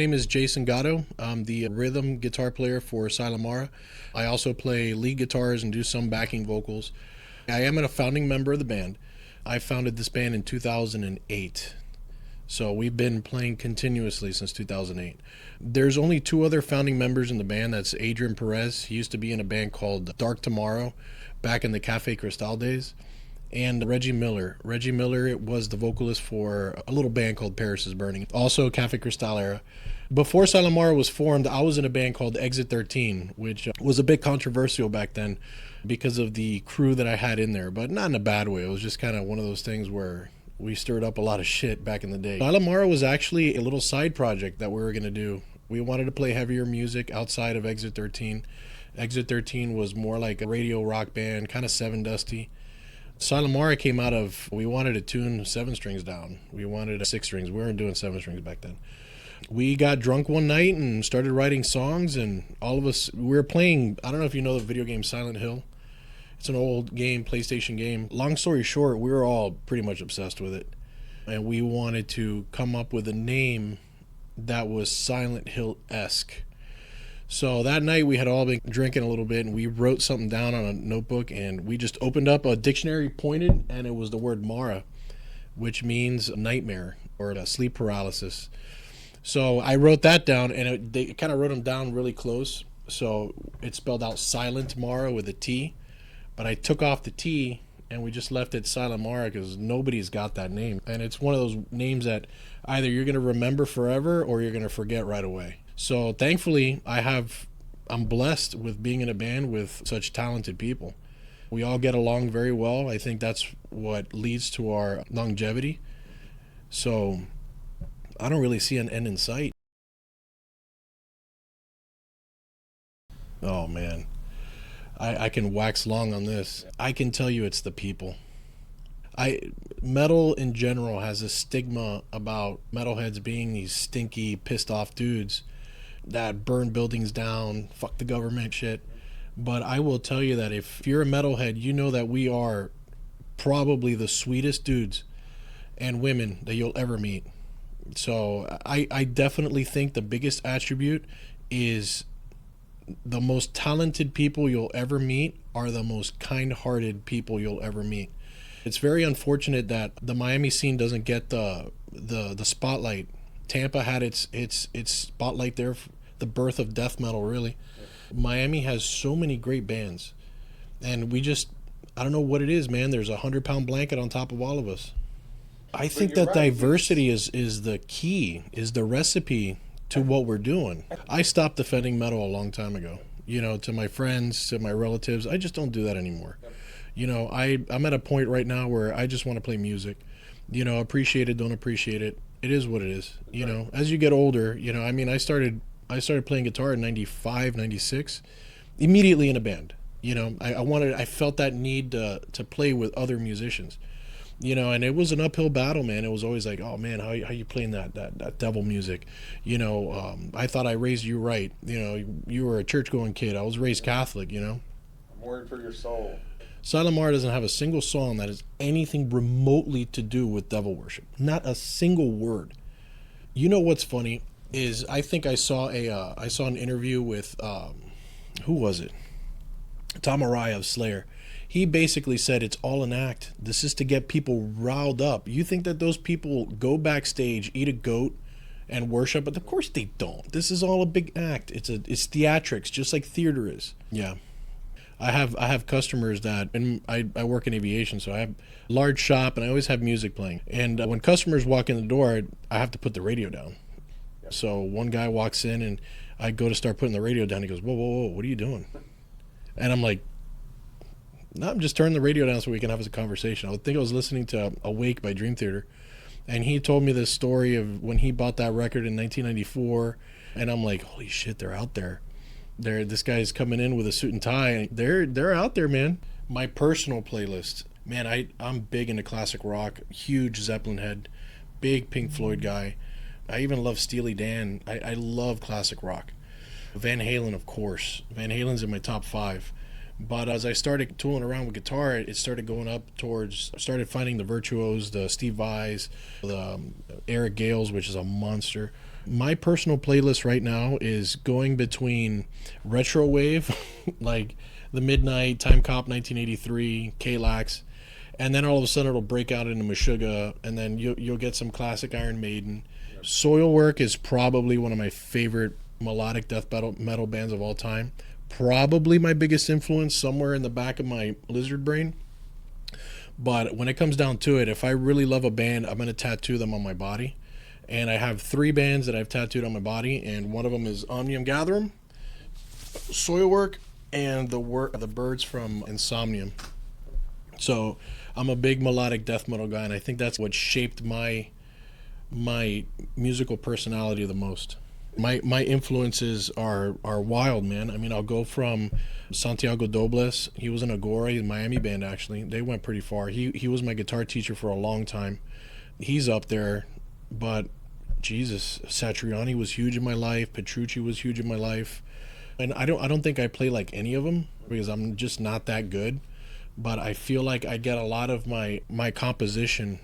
name is Jason Gato. I'm the rhythm guitar player for Silenmara. I also play lead guitars and do some backing vocals. I am a founding member of the band. I founded this band in 2008. So we've been playing continuously since 2008. There's only two other founding members in the band. That's Adrian Perez. He used to be in a band called Dark Tomorrow back in the Cafe Cristal days. And Reggie Miller. Reggie Miller was the vocalist for a little band called Paris is Burning, also Cafe Cristal era. Before Silenmara was formed, I was in a band called Exit 13, which was a bit controversial back then because of the crew that I had in there, but not in a bad way. It was just kind of one of those things where we stirred up a lot of shit back in the day. Silenmara was actually a little side project that we were going to do. We wanted to play heavier music outside of Exit 13. Exit 13 was more like a radio rock band, kind of Seven Dusty. Silenmara came out of, we wanted to tune 7 strings down. We wanted 6 strings. We weren't doing 7 strings back then. We got drunk one night and started writing songs, and all of us, we were playing, I don't know if you know the video game Silent Hill. It's an old game, PlayStation game. Long story short, we were all pretty much obsessed with it. And we wanted to come up with a name that was Silent Hill-esque. So that night we had all been drinking a little bit, and we wrote something down on a notebook, and we just opened up a dictionary, pointed, and it was the word Mara, which means nightmare or a sleep paralysis. So I wrote that down, and they kind of wrote them down really close. So it spelled out Silent Mara with a T, but I took off the T and we just left it Silenmara because nobody's got that name. And it's one of those names that either you're going to remember forever or you're going to forget right away. So thankfully, I'm blessed with being in a band with such talented people. We all get along very well. I think that's what leads to our longevity. So I don't really see an end in sight. Oh man, I can wax long on this. I can tell you it's the people. Metal in general has a stigma about metalheads being these stinky, pissed off dudes that burn buildings down, fuck the government shit. But I will tell you that if you're a metalhead, you know that we are probably the sweetest dudes and women that you'll ever meet. So I definitely think the biggest attribute is the most talented people you'll ever meet are the most kind-hearted people you'll ever meet. It's very unfortunate that the Miami scene doesn't get the spotlight. Tampa had its spotlight there, the birth of death metal, really. Miami has so many great bands, and I don't know what it is, man. There's a 100-pound blanket on top of all of us. I think that diversity is the key, is the recipe to what we're doing. I stopped defending metal a long time ago. To my friends, to my relatives, I just don't do that anymore. I'm at a point right now where I just want to play music. Appreciate it, don't appreciate it. It is what it is. As you get older, I started playing guitar in 95, 96, immediately in a band. I felt that need to play with other musicians. And it was an uphill battle, man. It was always like, oh man, how you playing that devil music? I thought I raised you right. You were a church-going kid. I was raised Catholic, I'm worried for your soul. Silenmara doesn't have a single song that has anything remotely to do with devil worship. Not a single word. What's funny is I think I saw an interview with who was it? Tom Araya of Slayer. He basically said it's all an act. This is to get people riled up. You think that those people go backstage, eat a goat, and worship? But of course they don't. This is all a big act. It's theatrics, just like theater is. Yeah. I have customers and I work in aviation, so I have a large shop, and I always have music playing. And when customers walk in the door, I have to put the radio down. Yep. So one guy walks in, and I go to start putting the radio down. He goes, whoa, whoa, whoa, what are you doing? And I'm like, no, I'm just turning the radio down so we can have a conversation. I think I was listening to Awake by Dream Theater, and he told me this story of when he bought that record in 1994, and I'm like, holy shit, they're out there. This guy's coming in with a suit and tie, and they're out there, man. My personal playlist, man, I'm big into classic rock, huge Zeppelin head, big Pink Floyd guy. I even love Steely Dan. I love classic rock. Van Halen, of course. Van Halen's in my top 5. But as I started tooling around with guitar, it started going up towards, I started finding the virtuos, the Steve Vais, the Eric Gales, which is a monster. My personal playlist right now is going between retro wave, like the Midnight, Time Cop 1983, K-Lax, and then all of a sudden it'll break out into Meshuggah, and then you'll get some classic Iron Maiden. Soilwork is probably one of my favorite melodic death metal bands of all time. Probably my biggest influence, somewhere in the back of my lizard brain. But when it comes down to it, if I really love a band, I'm going to tattoo them on my body. And I have 3 bands that I've tattooed on my body, and one of them is Omnium Gatherum, Soilwork, and the birds from Insomnium. So I'm a big melodic death metal guy, and I think that's what shaped my musical personality the most. My influences are wild, man. I mean, I'll go from Santiago Dobles. He was in Agora, a Miami band, actually. They went pretty far. He was my guitar teacher for a long time. He's up there, but Jesus, Satriani was huge in my life. Petrucci was huge in my life. And I don't think I play like any of them because I'm just not that good. But I feel like I get a lot of my composition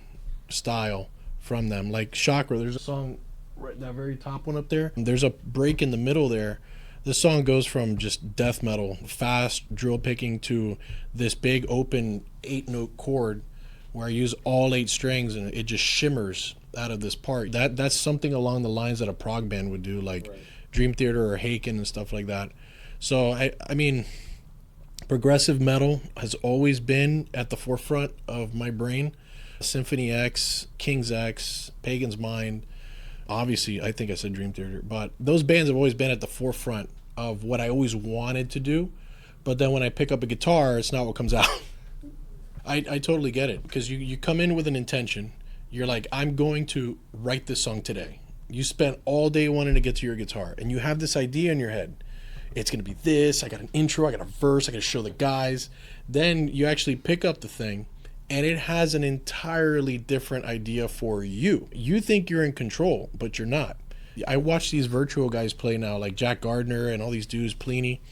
style from them. Like Chakra, there's a song right, that very top one up there. There's a break in the middle there. This song goes from just death metal, fast drill picking, to this big open 8-note chord where I use all 8 strings and it just shimmers out of this part. That's something along the lines that a prog band would do, like right. Dream Theater or Haken and stuff like that. So I mean, progressive metal has always been at the forefront of my brain. Symphony X, King's X, Pagan's Mind. Obviously, I think I said Dream Theater, but those bands have always been at the forefront of what I always wanted to do. But then when I pick up a guitar, it's not what comes out. I totally get it, because you come in with an intention. You're like, I'm going to write this song today. You spent all day wanting to get to your guitar, and you have this idea in your head. It's going to be this. I got an intro. I got a verse. I got to show the guys. Then you actually pick up the thing, and it has an entirely different idea for you. You think you're in control, but you're not. I watch these virtual guys play now, like Jack Gardner and all these dudes, Pliny,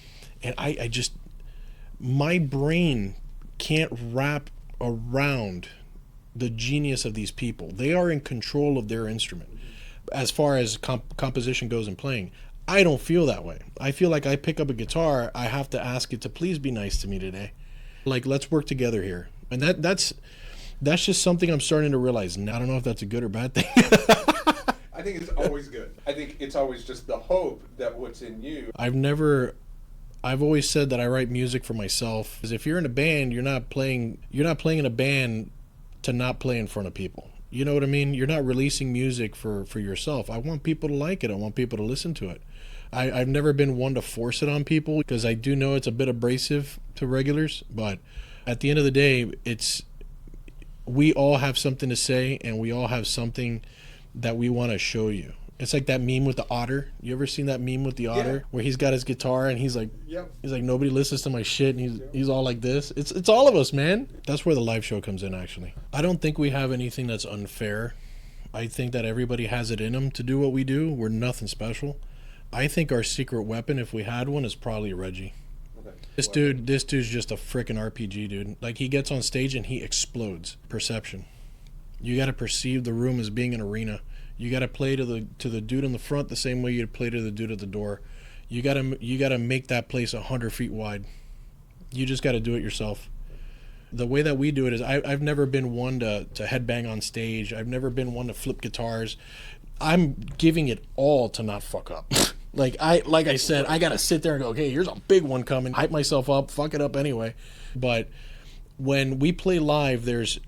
and I just, my brain can't wrap around the genius of these people. They are in control of their instrument. As far as composition goes and playing, I don't feel that way. I feel like I pick up a guitar, I have to ask it to please be nice to me today. Like, let's work together here. And that's just something I'm starting to realize. Now, I don't know if that's a good or bad thing. I think it's always good. I think it's always just the hope that what's in you. I've always said that I write music for myself. Because if you're in a band, you're not playing in a band to not play in front of people. You know what I mean? You're not releasing music for yourself. I want people to like it. I want people to listen to it. I've never been one to force it on people, because I do know it's a bit abrasive to regulars, but at the end of the day, we all have something to say, and we all have something that we want to show you. It's like that meme with the otter. You ever seen that meme with the otter, where he's got his guitar and he's like, nobody listens to my shit, and he's all like this. It's all of us, man. That's where the live show comes in, actually. I don't think we have anything that's unfair. I think that everybody has it in them to do what we do. We're nothing special. I think our secret weapon, if we had one, is probably Reggie. Okay. This dude's just a freaking RPG, dude. Like, he gets on stage and he explodes. Perception. You got to perceive the room as being an arena. You got to play to the dude in the front the same way you'd play to the dude at the door. You got to make that place 100 feet wide. You just got to do it yourself. The way that we do it is, I've never been one to headbang on stage. I've never been one to flip guitars. I'm giving it all to not fuck up. Like I said, I got to sit there and go, okay, here's a big one coming. Hype myself up, fuck it up anyway. But when we play live, there's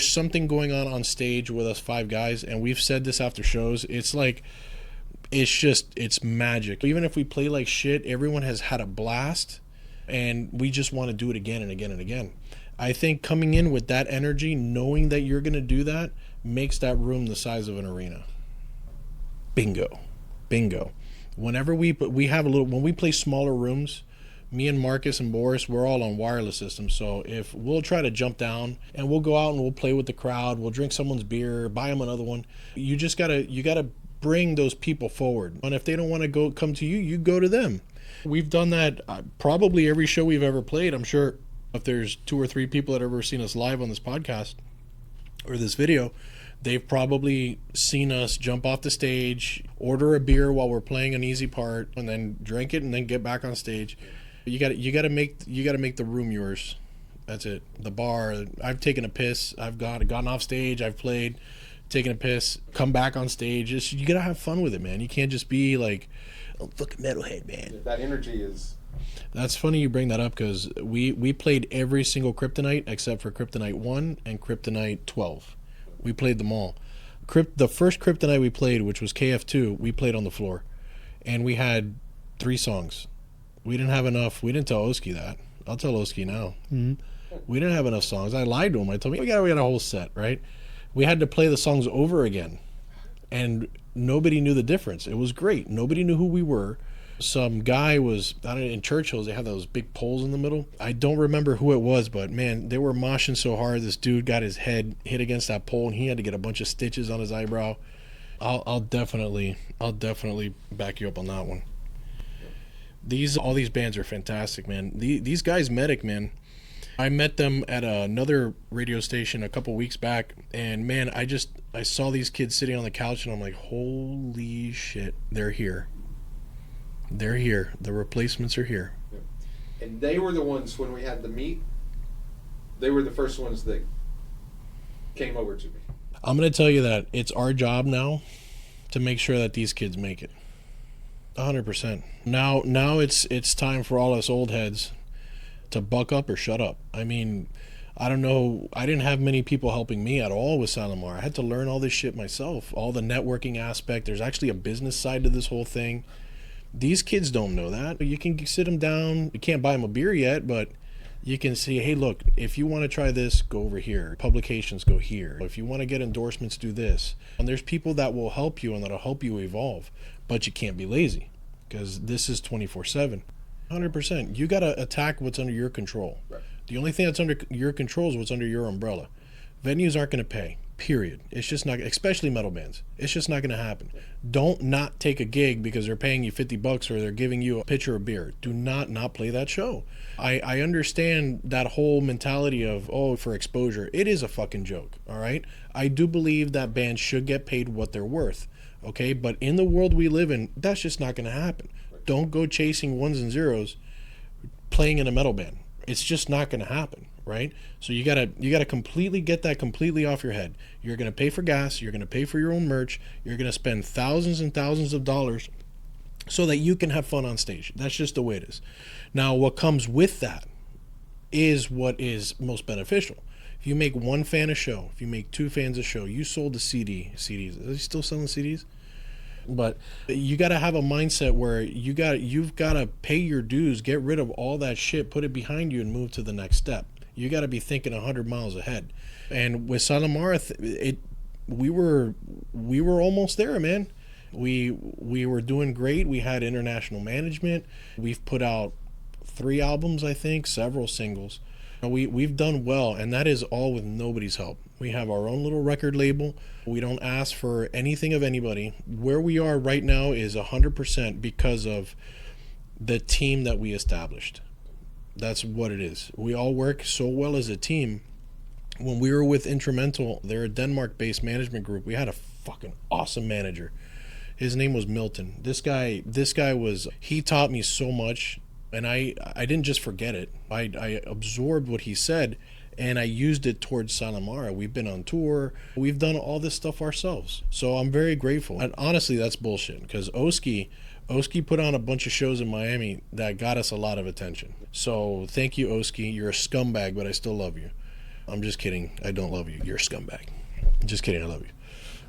something going on stage with us 5 guys, and we've said this after shows. It's like, it's magic. Even if we play like shit, everyone has had a blast, and we just want to do it again and again and again. I think coming in with that energy, knowing that you're going to do that, makes that room the size of an arena. Bingo. Whenever we have when we play smaller rooms, me and Marcus and Boris, we're all on wireless systems. So if we'll try to jump down and we'll go out and we'll play with the crowd, we'll drink someone's beer, buy them another one. You gotta bring those people forward. And if they don't want to come to you, you go to them. We've done that probably every show we've ever played. I'm sure if there's 2 or 3 people that have ever seen us live on this podcast or this video, They've probably seen us jump off the stage, order a beer while we're playing an easy part, and then drink it and then get back on stage. You gotta make the room yours. That's it. The bar. I've taken a piss. I've gotten off stage. I've played, taken a piss, come back on stage. You gotta have fun with it, man. You can't just be like, oh, fucking metalhead, man. That energy is. That's funny you bring that up because we played every single Kryptonite except for Kryptonite 1 and Kryptonite 12. We played them all. The first Kryptonite we played, which was KF2, we played on the floor. And we had 3 songs. We didn't have enough. We didn't tell Oski that. I'll tell Oski now. Mm-hmm. We didn't have enough songs. I lied to him. I told him, we got a whole set, right? We had to play the songs over again. And nobody knew the difference. It was great. Nobody knew who we were. Some guy was, I don't know, in Churchill's, they have those big poles in the middle. I don't remember who it was, but man, they were moshing so hard. This dude got his head hit against that pole, and he had to get a bunch of stitches on his eyebrow. I'll definitely back you up on that one. All these bands are fantastic, man. These guys, Medic, man. I met them at another radio station a couple weeks back, and man, I saw these kids sitting on the couch, and I'm like, holy shit, they're here. They're here. The replacements are here. And they were the ones, when we had the meet, they were the first ones that came over to me. I'm going to tell you that it's our job now to make sure that these kids make it. 100%. Now it's time for all us old heads to buck up or shut up. I mean, I don't know. I didn't have many people helping me at all with Silenmara. I had to learn all this shit myself. All the networking aspect. There's actually a business side to this whole thing. These kids don't know that. You can sit them down. You can't buy them a beer yet, but you can say, hey, look, if you want to try this, go over here. Publications, go here. If you want to get endorsements, do this. And there's people that will help you and that'll help you evolve, but you can't be lazy because this is 24/7. 100%. You got to attack what's under your control. Right. The only thing that's under your control is what's under your umbrella. Venues aren't going to pay. Period. It's just not, especially metal bands. It's just not going to happen. Don't not take a gig because they're paying you $50 or they're giving you a pitcher of beer. Do not play that show. I understand that whole mentality of, for exposure. It is a fucking joke, all right? I do believe that bands should get paid what they're worth, okay? But in the world we live in, that's just not going to happen. Don't go chasing ones and zeros playing in a metal band. It's just not going to happen. Right? So you gotta completely get that completely off your head. You're gonna pay for gas, you're gonna pay for your own merch, you're gonna spend thousands and thousands of dollars so that you can have fun on stage. That's just the way it is. Now what comes with that is what is most beneficial. If you make 1 fan a show, if you make 2 fans a show, you sold a CDs. Are they still selling CDs? But you got to have a mindset where you've got to pay your dues, get rid of all that shit, put it behind you, and move to the next step. You got to be thinking 100 miles ahead. And with Silenmara, we were almost there, man. We were doing great. We had international management. We've put out 3 albums, I think, several singles. We've done well, and that is all with nobody's help. We have our own little record label. We don't ask for anything of anybody. Where we are right now is 100% because of the team that we established. That's what it is. We all work so well as a team. When we were with Instrumental, they're a Denmark-based management group. We had a fucking awesome manager. His name was Milton. This guy he taught me so much, and I didn't just forget it. I absorbed what he said, and I used it towards Silenmara. We've been on tour. We've done all this stuff ourselves. So I'm very grateful. And honestly, that's bullshit, because Oski put on a bunch of shows in Miami that got us a lot of attention. So thank you, Oski. You're a scumbag, but I still love you. I'm just kidding. I don't love you. You're a scumbag. Just kidding. I love you.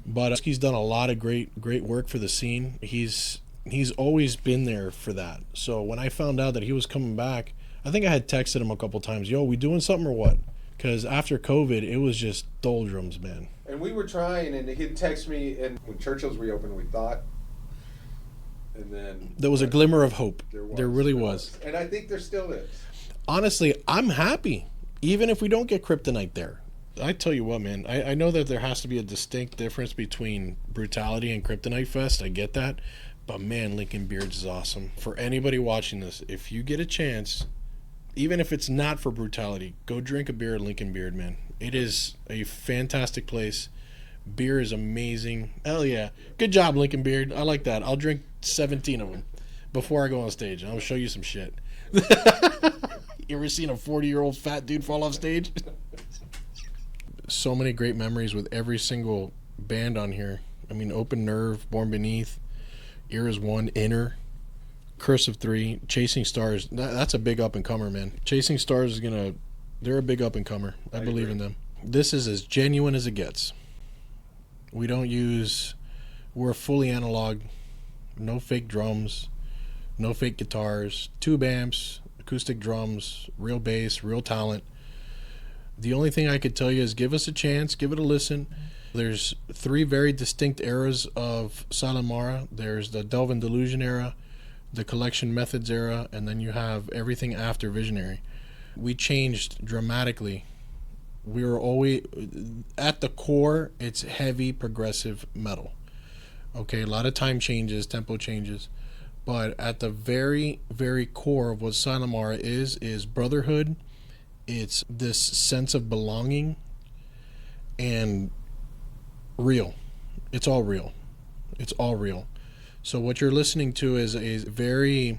But Oski's done a lot of great work for the scene. He's always been there for that. So when I found out that he was coming back, I think I had texted him a couple times, yo, we doing something or what? Because after COVID, it was just doldrums, man. And we were trying, and he'd text me, and when Churchill's reopened, we thought, and then there was a glimmer of hope. There really was. And I think there still is. Honestly, I'm happy, even if we don't get Kryptonite there. I tell you what, man, I know that there has to be a distinct difference between Brewtality and Kryptonite Fest. I get that. But man, Lincoln Beards is awesome. For anybody watching this, if you get a chance, even if it's not for Brewtality, go drink a beer at Lincoln Beard, man. It is a fantastic place. Beer is amazing. Hell yeah. Good job, Lincoln Beard. I like that. I'll drink 17 of them before I go on stage. I'll show you some shit. You ever seen a 40-year-old fat dude fall off stage? So many great memories with every single band on here. I mean, Open Nerve, Born Beneath, Era's One, Inner, Curse of Three, Chasing Stars. That's a big up-and-comer, man. Chasing Stars is gonna... They're a big up-and-comer. I believe in them. This is as genuine as it gets. We don't use... We're fully analog. No fake drums. No fake guitars. Tube amps, acoustic drums, real bass, real talent. The only thing I could tell you is give us a chance, give it a listen. There's 3 very distinct eras of Silenmara. There's the Delve and Delusion era, the Collection Methods era, and then you have everything after Visionary. We changed dramatically. We were always, at the core, it's heavy progressive metal. Okay, a lot of time changes, tempo changes. But at the very, very core of what Silenmara is Brotherhood. It's this sense of belonging and real. It's all real. It's all real. So what you're listening to is a very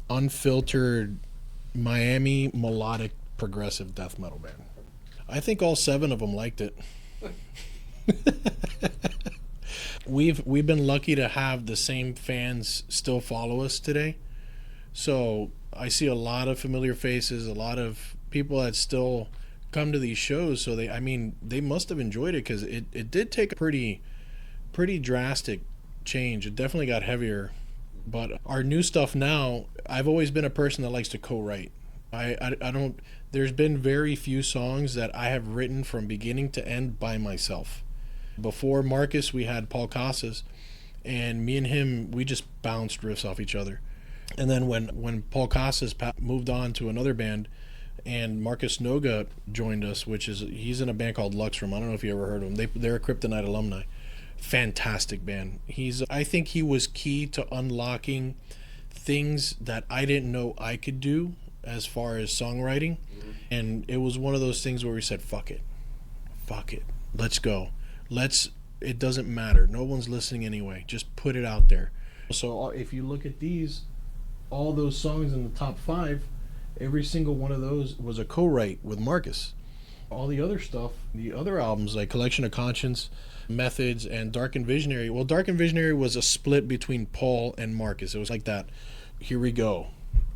unfiltered Miami melodic progressive death metal band. I think all 7 of them liked it. We've been lucky to have the same fans still follow us today. So I see a lot of familiar faces, a lot of people that still come to these shows. So they must have enjoyed it, because it did take a pretty drastic change. It definitely got heavier. But our new stuff now, I've always been a person that likes to co-write. I don't, there's been very few songs that I have written from beginning to end by myself. Before Marcus, we had Paul Casas, and me and him, we just bounced riffs off each other. And then when Paul Casas moved on to another band, and Marcus Noga joined us, he's in a band called Luxrum. I don't know if you ever heard of them. They're a Kryptonite alumni. Fantastic band. I think he was key to unlocking things that I didn't know I could do as far as songwriting. Mm-hmm. And it was one of those things where we said, fuck it, let's go. It doesn't matter. No one's listening anyway. Just put it out there. So if you look at all those songs in the top 5, every single one of those was a co-write with Marcus. All the other stuff, the other albums like Collection of Conscience, Methods, and Dark and Visionary. Well, Dark and Visionary was a split between Paul and Marcus. It was like that. Here we go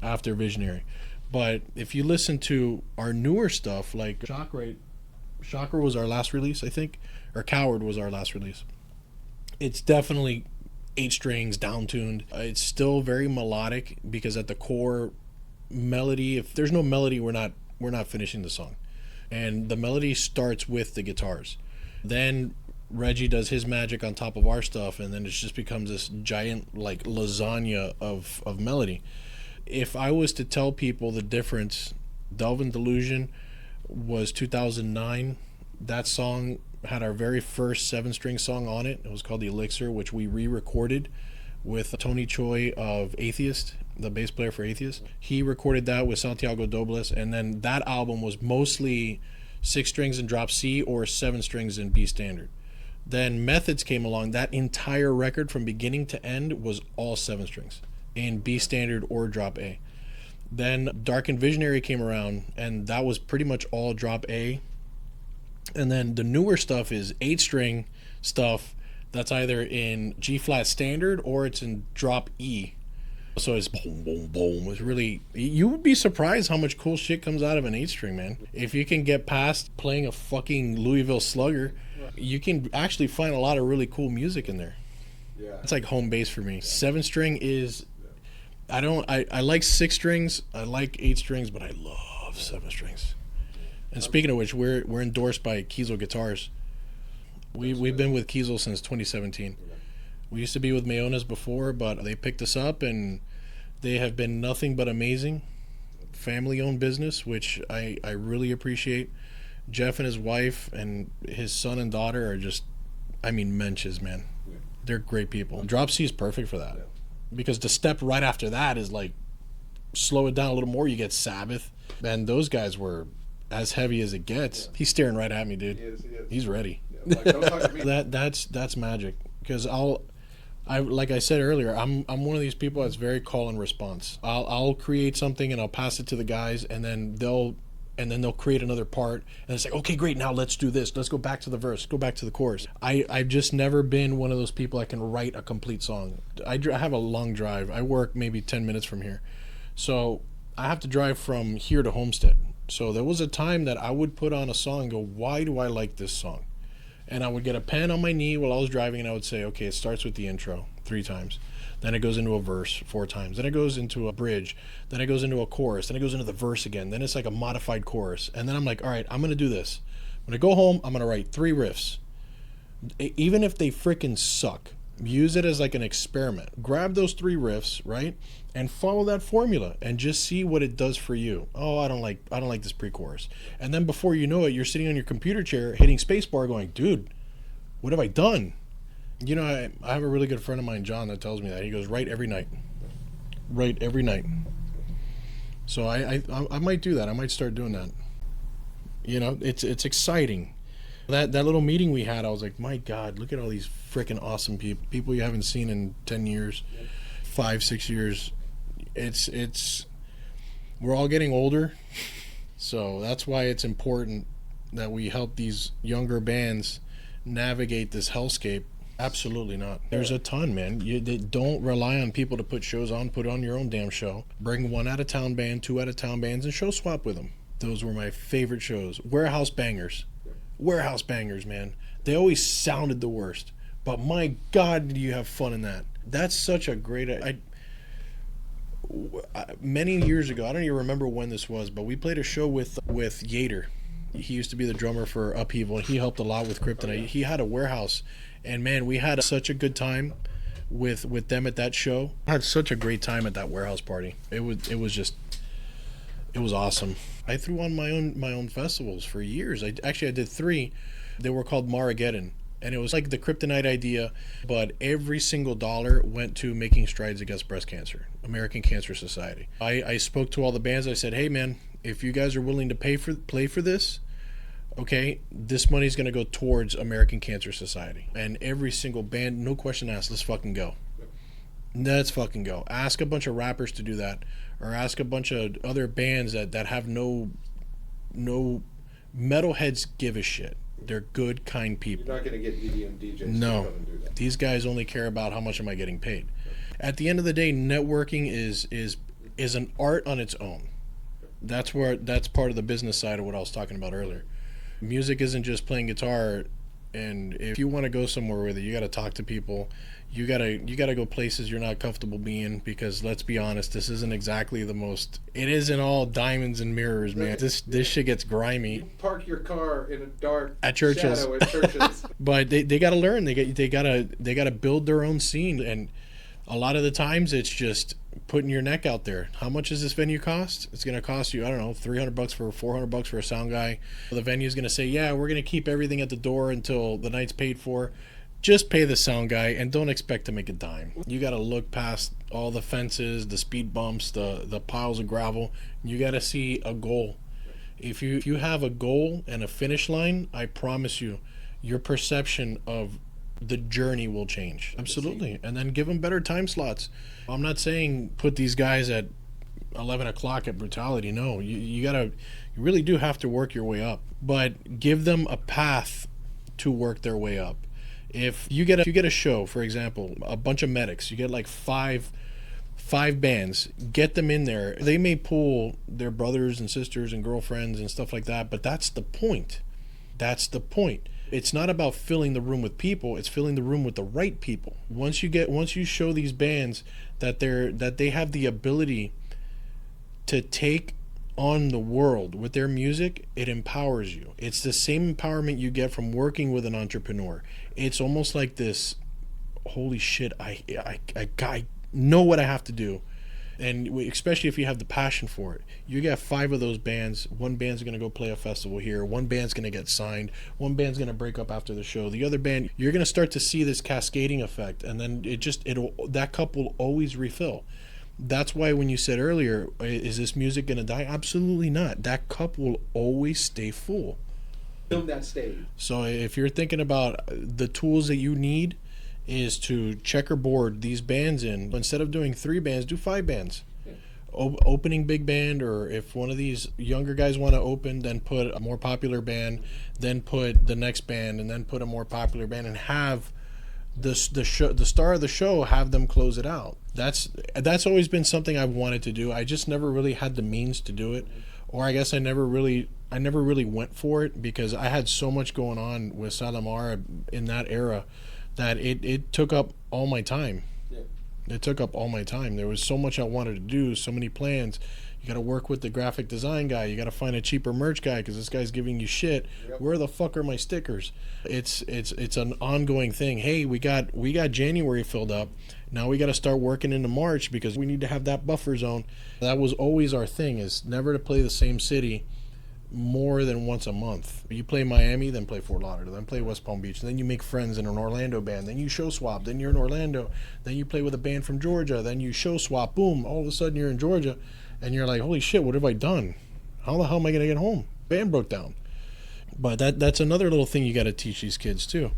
after Visionary. But if you listen to our newer stuff, like Chakra was our last release, I think, or Coward was our last release. It's definitely 8 strings, down-tuned. It's still very melodic, because at the core, melody, if there's no melody, we're not finishing the song. And the melody starts with the guitars. Then Reggie does his magic on top of our stuff, and then it just becomes this giant like lasagna of melody. If I was to tell people the difference, Delve and Delusion was 2009. That song had our very first 7-string song on it. It was called The Elixir, which we re-recorded with Tony Choi of Atheist, the bass player for Atheist. He recorded that with Santiago Dobles, and then that album was mostly 6 strings in drop C or 7 strings in B standard. Then Methods came along. That entire record from beginning to end was all 7 strings in B standard or drop A. Then Dark and Visionary came around, and that was pretty much all drop A. And then the newer stuff is 8-string stuff that's either in G flat standard or it's in drop E. So it's boom, boom, boom. It's really, you would be surprised how much cool shit comes out of an 8-string, man. If you can get past playing a fucking Louisville Slugger, you can actually find a lot of really cool music in there. Yeah. It's like home base for me. Yeah. 7-string is, I like 6 strings, I like 8 strings, but I love 7 strings. And speaking of which, we're endorsed by Kiesel Guitars. We've been with Kiesel since 2017. We used to be with Mayonas before, but they picked us up, and they have been nothing but amazing. Family-owned business, which I really appreciate. Jeff and his wife and his son and daughter are just, menches, man. They're great people. Drop C is perfect for that. Because the step right after that is like, slow it down a little more, you get Sabbath. And those guys were as heavy as it gets. Yeah. He's staring right at me, dude. He is. He's ready. Like, don't talk to me. That's magic, because I like I said earlier, I'm one of these people that's very call and response. I'll create something and I'll pass it to the guys, and then they'll create another part, and it's like, okay, great, now let's do this. Let's go back to the verse, go back to the chorus. I've just never been one of those people that can write a complete song. I have a long drive. I work maybe 10 minutes from here, so I have to drive from here to Homestead. So there was a time that I would put on a song and go, why do I like this song? And I would get a pen on my knee while I was driving, and I would say, okay, it starts with the intro 3 times. Then it goes into a verse 4 times. Then it goes into a bridge. Then it goes into a chorus. Then it goes into the verse again. Then it's like a modified chorus. And then I'm like, all right, I'm going to do this. When I go home, I'm going to write 3 riffs. Even if they freaking suck, use it as like an experiment. Grab those 3 riffs, right? And follow that formula and just see what it does for you. Oh, I don't like this pre-chorus. And then before you know it, you're sitting on your computer chair hitting spacebar going, dude, what have I done? You know, I have a really good friend of mine, John, that tells me that. He goes, write every night. Write every night. So I might do that. I might start doing that. You know, it's exciting. That little meeting we had, I was like, my God, look at all these freaking awesome people you haven't seen in 10 years, 5, 6 years. It's we're all getting older, so that's why it's important that we help these younger bands navigate this hellscape. Absolutely not. There's a ton, man. Don't rely on people to put shows on. Put on your own damn show. Bring 1 out-of-town band, 2 out-of-town bands, and show swap with them. Those were my favorite shows. Warehouse bangers, man. They always sounded the worst, but my God, do you have fun in that? That's such a great. Many years ago, I don't even remember when this was, but we played a show with Yater. He used to be the drummer for Upheaval, and he helped a lot with Kryptonite. He had a warehouse, and man, we had such a good time with them at that show. I had such a great time at that warehouse party. It was awesome. I threw on my own festivals for years. I did 3. They were called Marageddon, and it was like the Kryptonite idea, but every single dollar went to making strides against breast cancer, American Cancer Society. I spoke to all the bands. I said, hey man, if you guys are willing to play for this, okay, this money's going to go towards American Cancer Society. And every single band, no question asked, let's fucking go. Let's fucking go. Ask a bunch of rappers to do that, or ask a bunch of other bands that have no metalheads give a shit. They're good, kind people. You're not going to get EDM DJs to come and do that. These guys only care about how much am I getting paid. At the end of the day, networking is an art on its own. That's part of the business side of what I was talking about earlier. Music isn't just playing guitar, and if you want to go somewhere with it, you got to talk to people. You gotta go places you're not comfortable being, because let's be honest, this isn't exactly the most. It isn't all diamonds and mirrors, man. This shit gets grimy. You park your car in a dark at churches. Shadow at churches. But they got to learn. They gotta build their own scene, and a lot of the times it's just putting your neck out there. How much does this venue cost? It's gonna cost you, I don't know, $300 for $400 for a sound guy. The venue's gonna say, yeah, we're gonna keep everything at the door until the night's paid for. Just pay the sound guy and don't expect to make a dime. You got to look past all the fences, the speed bumps, the piles of gravel. You got to see a goal. If you have a goal and a finish line, I promise you, your perception of the journey will change. Absolutely. And then give them better time slots. I'm not saying put these guys at 11 o'clock at Brewtality. No, you really do have to work your way up. But give them a path to work their way up. If you get a show, for example, a bunch of medics, you get like five bands, get them in there. They may pull their brothers and sisters and girlfriends and stuff like that, but that's the point. It's not about filling the room with people, it's filling the room with the right people. Once you show these bands that they have the ability to take on the world with their music, it empowers you. It's the same empowerment you get from working with an entrepreneur. It's almost like this, holy shit, I know what I have to do. And especially if you have the passion for it. You got 5 of those bands. One band's going to go play a festival here. One band's going to get signed. One band's going to break up after the show. The other band, you're going to start to see this cascading effect. And then that cup will always refill. That's why when you said earlier, is this music going to die? Absolutely not. That cup will always stay full. Film that stage. So if you're thinking about the tools that you need is to checkerboard these bands in. Instead of doing 3 bands, do 5 bands. Yeah. Opening big band, or if one of these younger guys want to open, then put a more popular band, then put the next band, and then put a more popular band, and have the star of the show, have them close it out. That's always been something I've wanted to do. I just never really had the means to do it, or I guess I never really went for it, because I had so much going on with Silenmara in that era that it took up all my time. Yeah. It took up all my time. There was so much I wanted to do, so many plans. You got to work with the graphic design guy. You got to find a cheaper merch guy because this guy's giving you shit. Yep. Where the fuck are my stickers? It's an ongoing thing. Hey, we got January filled up. Now we got to start working into March because we need to have that buffer zone. That was always our thing, is never to play the same city more than once a month. You play Miami, then play Fort Lauderdale, then play West Palm Beach, then you make friends in an Orlando band, then you show swap, then you're in Orlando, then you play with a band from Georgia, then you show swap, boom, all of a sudden you're in Georgia, and you're like, holy shit, what have I done? How the hell am I going to get home? Band broke down. But that's another little thing you got to teach these kids too.